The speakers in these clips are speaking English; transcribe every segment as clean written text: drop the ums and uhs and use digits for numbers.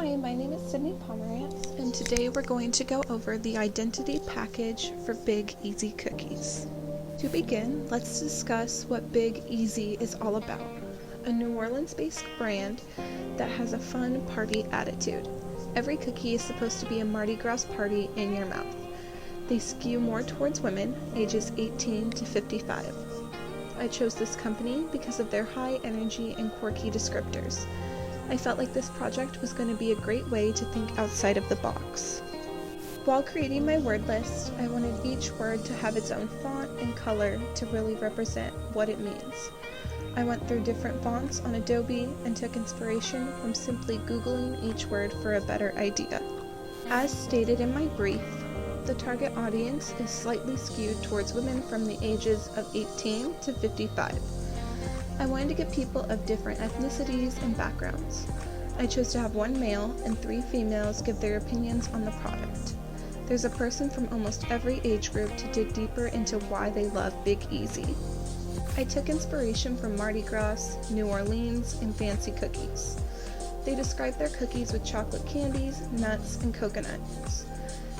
Hi, my name is Sydney Pomerantz, and today we're going to go over the identity package for Big Easy Cookies. To begin, let's discuss what Big Easy is all about. A New Orleans-based brand that has a fun party attitude. Every cookie is supposed to be a Mardi Gras party in your mouth. They skew more towards women, ages 18 to 55. I chose this company because of their high energy and quirky descriptors. I felt like this project was going to be a great way to think outside of the box. While creating my word list, I wanted each word to have its own font and color to really represent what it means. I went through different fonts on Adobe and took inspiration from simply Googling each word for a better idea. As stated in my brief, the target audience is slightly skewed towards women from the ages of 18 to 55. I wanted to get people of different ethnicities and backgrounds. I chose to have one male and 3 females give their opinions on the product. There's a person from almost every age group to dig deeper into why they love Big Easy. I took inspiration from Mardi Gras, New Orleans, and fancy cookies. They described their cookies with chocolate candies, nuts, and coconuts.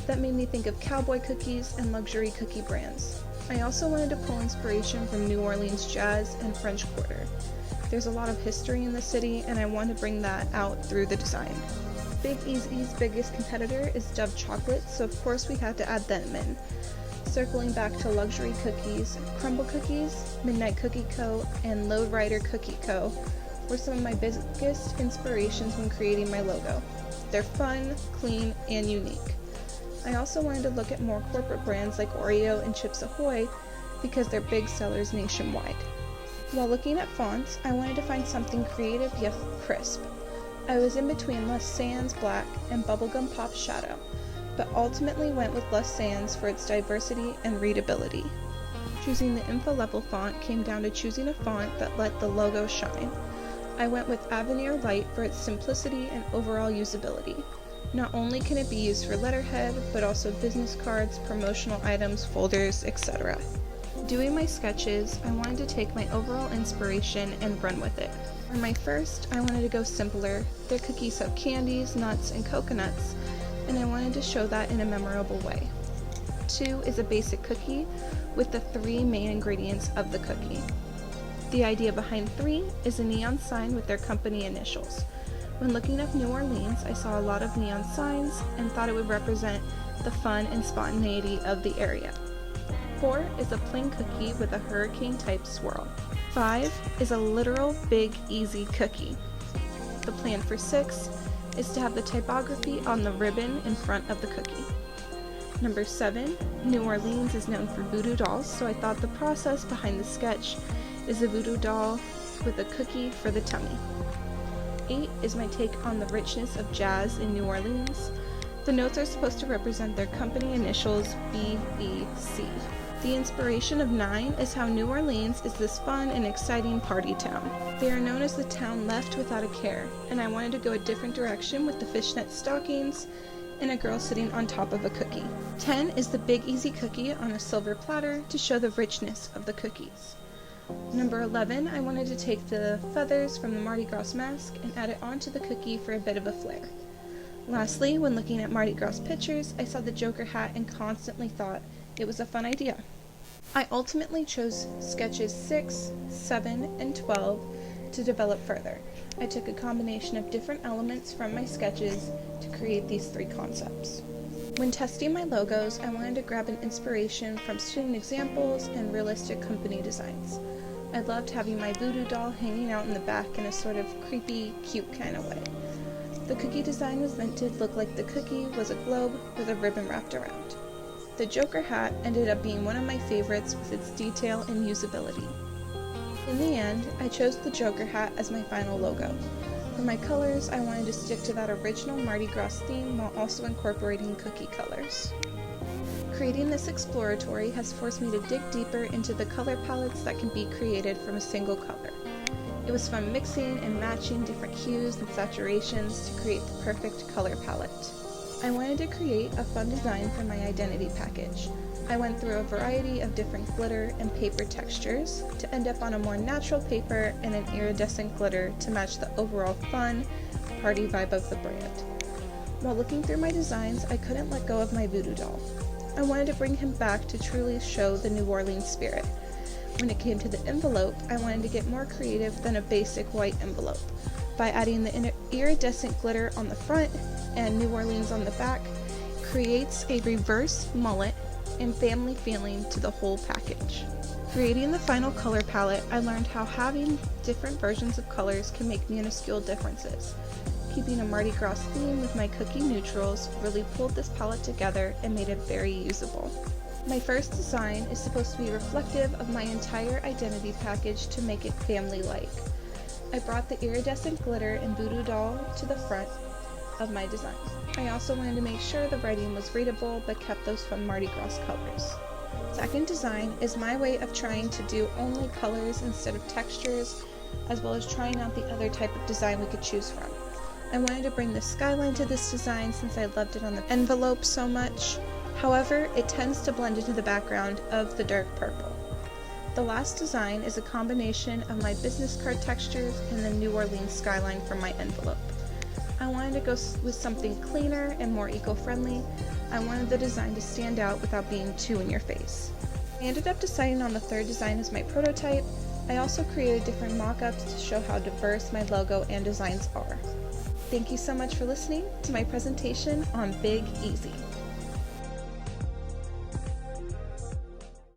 That made me think of cowboy cookies and luxury cookie brands. I also wanted to pull inspiration from New Orleans jazz and French Quarter. There's a lot of history in the city, and I want to bring that out through the design. Big Easy's biggest competitor is Dove Chocolate, so of course we had to add them in. Circling back to luxury cookies, Crumble Cookies, Midnight Cookie Co., and Lowrider Cookie Co. were some of my biggest inspirations when creating my logo. They're fun, clean, and unique. I also wanted to look at more corporate brands like Oreo and Chips Ahoy because they're big sellers nationwide. While looking at fonts, I wanted to find something creative yet crisp. I was in between Les Sans Black and Bubblegum Pop Shadow, but ultimately went with Les Sans for its diversity and readability. Choosing the info level font came down to choosing a font that let the logo shine. I went with Avenir Light for its simplicity and overall usability. Not only can it be used for letterhead, but also business cards, promotional items, folders, etc. Doing my sketches, I wanted to take my overall inspiration and run with it. For my first, I wanted to go simpler. Their cookies have candies, nuts, and coconuts, and I wanted to show that in a memorable way. 2 is a basic cookie with the 3 main ingredients of the cookie. The idea behind 3 is a neon sign with their company initials. When looking up New Orleans, I saw a lot of neon signs and thought it would represent the fun and spontaneity of the area. 4 is a plain cookie with a hurricane-type swirl. 5 is a literal Big Easy cookie. The plan for 6 is to have the typography on the ribbon in front of the cookie. Number 7, New Orleans is known for voodoo dolls, so I thought the process behind the sketch is a voodoo doll with a cookie for the tummy. 8 is my take on the richness of jazz in New Orleans. The notes are supposed to represent their company initials BBC. The inspiration of 9 is how New Orleans is this fun and exciting party town. They are known as the town left without a care, and I wanted to go a different direction with the fishnet stockings and a girl sitting on top of a cookie. 10 is the Big Easy cookie on a silver platter to show the richness of the cookies. Number 11, I wanted to take the feathers from the Mardi Gras mask and add it onto the cookie for a bit of a flair. Lastly, when looking at Mardi Gras pictures, I saw the Joker hat and constantly thought it was a fun idea. I ultimately chose sketches 6, 7, and 12 to develop further. I took a combination of different elements from my sketches to create these 3 concepts. When testing my logos, I wanted to grab an inspiration from student examples and realistic company designs. I loved having my voodoo doll hanging out in the back in a sort of creepy, cute kind of way. The cookie design was meant to look like the cookie was a globe with a ribbon wrapped around. The Joker hat ended up being one of my favorites with its detail and usability. In the end, I chose the Joker hat as my final logo. For my colors, I wanted to stick to that original Mardi Gras theme while also incorporating cookie colors. Creating this exploratory has forced me to dig deeper into the color palettes that can be created from a single color. It was fun mixing and matching different hues and saturations to create the perfect color palette. I wanted to create a fun design for my identity package. I went through a variety of different glitter and paper textures to end up on a more natural paper and an iridescent glitter to match the overall fun, party vibe of the brand. While looking through my designs, I couldn't let go of my voodoo doll. I wanted to bring him back to truly show the New Orleans spirit. When it came to the envelope, I wanted to get more creative than a basic white envelope. By adding the iridescent glitter on the front and New Orleans on the back, creates a reverse mullet and family feeling to the whole package. Creating the final color palette, I learned how having different versions of colors can make minuscule differences. Keeping a Mardi Gras theme with my cookie neutrals really pulled this palette together and made it very usable. My first design is supposed to be reflective of my entire identity package to make it family-like. I brought the iridescent glitter and voodoo doll to the front of my design. I also wanted to make sure the writing was readable but kept those fun Mardi Gras colors. Second design is my way of trying to do only colors instead of textures, as well as trying out the other type of design we could choose from. I wanted to bring the skyline to this design since I loved it on the envelope so much. However, it tends to blend into the background of the dark purple. The last design is a combination of my business card textures and the New Orleans skyline for my envelope. I wanted to go with something cleaner and more eco-friendly. I wanted the design to stand out without being too in your face. I ended up deciding on the third design as my prototype. I also created different mock-ups to show how diverse my logo and designs are. Thank you so much for listening to my presentation on Big Easy.